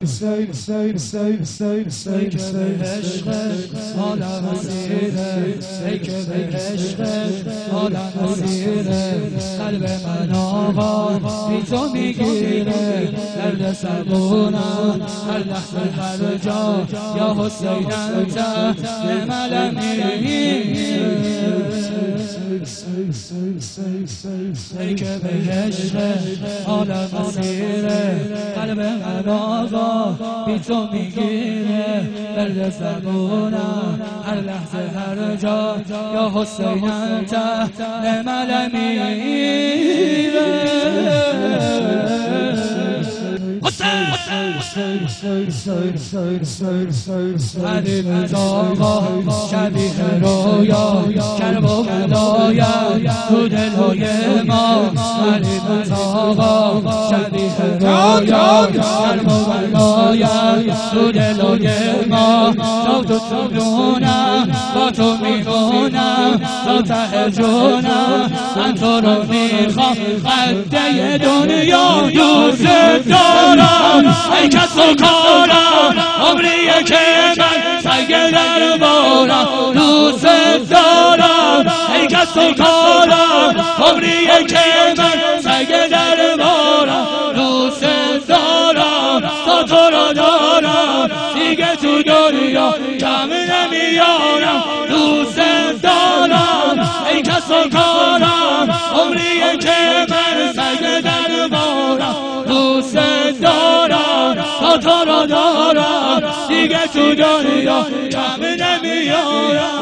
ای که به عشق عالم اسیره، ای که به عشق عالم اسیره، قلب من آقا بی تو میگیره، درد سربونم هر لحظه هر جا، یا حسین انت ای که به عشق عالم اسیره، قلب من آقا بی تو میگیره، درد زبونم هر لحظه هر جا، یا حسین انت نعم حبیب آقا شبیه رویا، کرب و بلایم تو دلهای ما، حبیب آقا شبیه رویا، کرب و بلایم تو دلهای ما، تا تو میدونم با تو میخونم تا ته جونم، من تو رو میخوام قده دنیا دوست دارم، ای کس و کارم عمریه که من سگ دربارم دوست دارم، ای کس و کارم عمریه که من سگ دربارم دوست دارم، تا تو رو دارم دیگه تو دنیا کم نمیارم، دوست دارم، ای کس و کارم عمریه که من سگ دربارم دوست دارم، تا تو رو دارم دیگه تو دنیا کم نمیارم.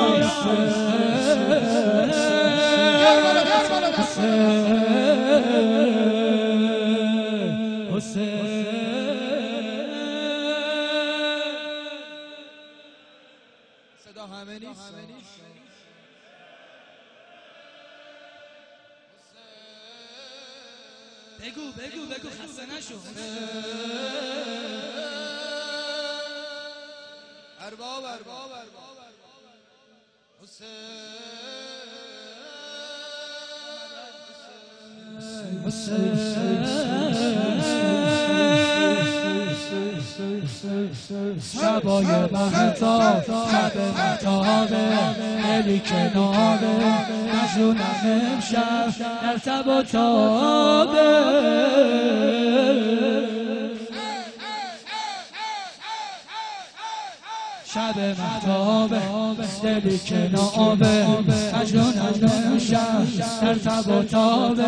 صدا همه نیست، بگو خسته نشو. ارباب شبای مهتاب شب مهتابه، دلی کناره مجنونم امشب در تب و تابه، شب مهتابه دلی کناره مجنونم امشب در تب و تابه،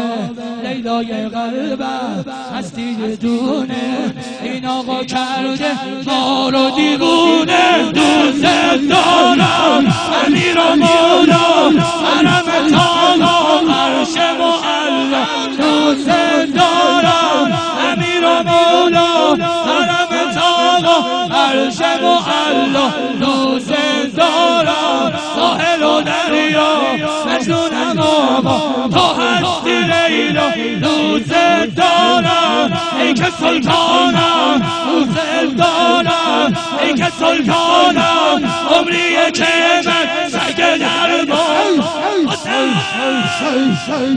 لیلای قلبم هستی دونه، این آقا کرده ما رو دیوونه، دوست دارم امیر و مولا حرم تالا عرش معلا، دوست دارم امیر و مولا حرم تالا عرش معلا، دوست دارم ساحل و دریا مجنونم آقا تو هستی لیلا، دوست دارم ای که سلطانم دوست دارم، ای که سلطانم عمریه که من سگ دربارم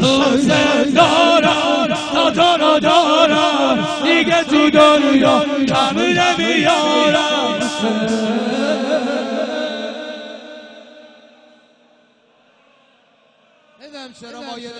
دوست دارم، تا تو رو دارم دیگه تو دنیا کم نمیارم. نمیدونم چرا مایه